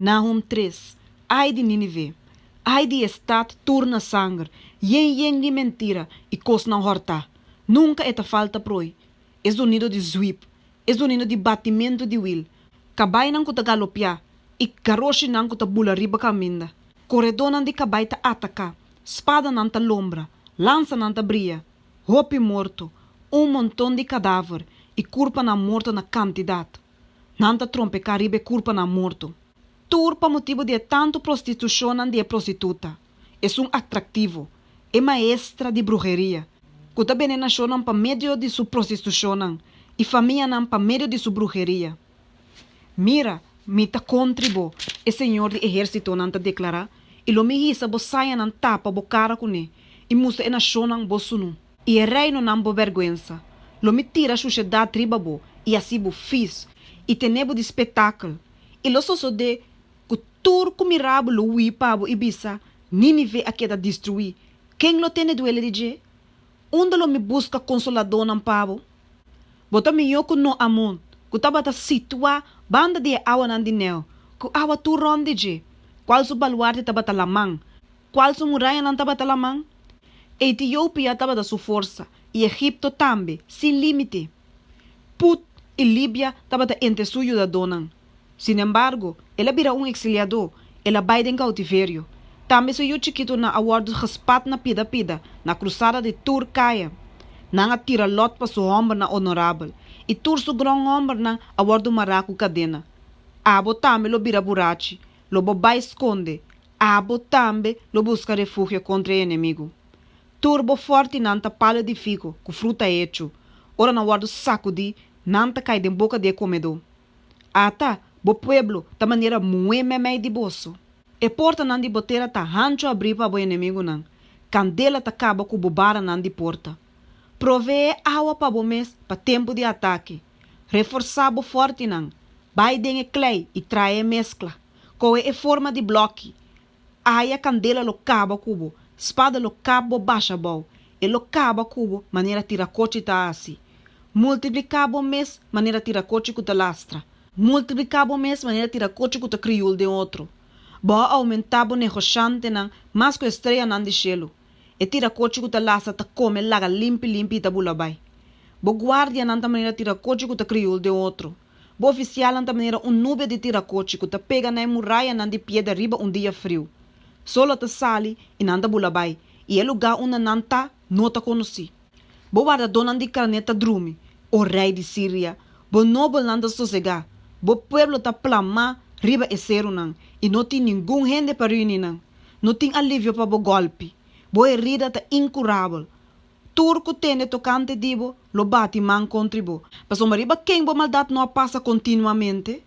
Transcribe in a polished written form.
Nahum 3. Ai de Nínive. Ai de estado turna sangue. Yen de mentira e cos não horta. Nunca é falta proi. É o nido de zwip. É o nido de batimento de wil. Cabai não kuta galopia. E garoshi não kuta bula riba caminda. Corredor não de cabai ta ataca. Espada não ta lombra. Lança não ta bria. Hopi morto. Montão de cadáver. E curpa na morto na quantidade. Não ta trompe caribe curpa na morto. Turpa motivo de tanto prostituição de prostituta. É atrativo. É maestra de brujeria. Kuta bene nacionam pa medio de sua prostituição e família não pa medio de sua brujeria. Mira, mita contribo, e senhor de exército não ta declara, e lo mihisa bo saia não tapa bo cara cune, e musta e nacionam bo sunu. E e reino não bo vergüenza. Lo me tira a sociedade tribabo, e assim bo fiz, e tenebo de espetáculo. E lo soso de turco mirabo lo uipabo Ibiza, Nínive a queda destruir. Quem lo tem do ele de? Onde lo me busca consolador não pabo? Bota me yoko no amon, que tabata situa banda de awa nan dineo, que awa tu ronde de. Qual su baluarte tabata lamang? Qual su muralha nan tabata lamang? Etiópia tabata su força, e Egipto também, sem limite. Put e Líbia tabata entre suyo da donan. Sin embargo, ela vira exiliador, ela vai em cautiverio. Também sou eu chiquito na awardo respat na pida na cruzada de Turcaia. Não atira lot para seu ombro na honorável, e turso grão ombro na awardo maraco cadena. Abo também lo vira burachi, lo bobai esconde, abo também lo busca refúgio contra inimigo. Turbo forte nanta palha de figo, com fruta hecho. Ora na awardo sacudi, nanta cai de boca de comedor. Ata, bo pueblo, da maneira muito de bolso. E porta não de boteira tá rancho abrir para o inimigo não. Candela tá acaba com bobara não de porta. Provee água para o mês para tempo de ataque. Reforçar bo forte não. Biden e clay e trae mescla. Com é forma de bloque. Aí a candela lo caba cubo. Espada lo cabo baixa bom. E lo caba cubo maneira tira coche tá assim. Multiplicar bo mês maneira tira coche com lastra. Multiplicar bo mês maneira tira coche com crioulo de outro. Boa aumentar bo negociante não, mas com estreia não de gelo. E tira coche com lastra ta come laga limpi ta bula bai. Bo guardia não ta maneira tira coche com crioulo de outro. Bo oficial não ta maneira nube de tira coche com pega na muralha não de pie de riba dia frio. Solo ta sali e não ta bula bai. E é lugar onde não ta nota conheci. Bo guarda dona de caneta drume, o rei de Síria. Bo noble não ta sossegar. Bo pueblo ta plama riba e cero não. E não tem nenhum gente para reunir não. Não tem alívio para o golpe. Boa herida tá incurável. Turco tem tocante dibo, lo bate man contribu. Mas o mariba quem bo maldade não passa continuamente.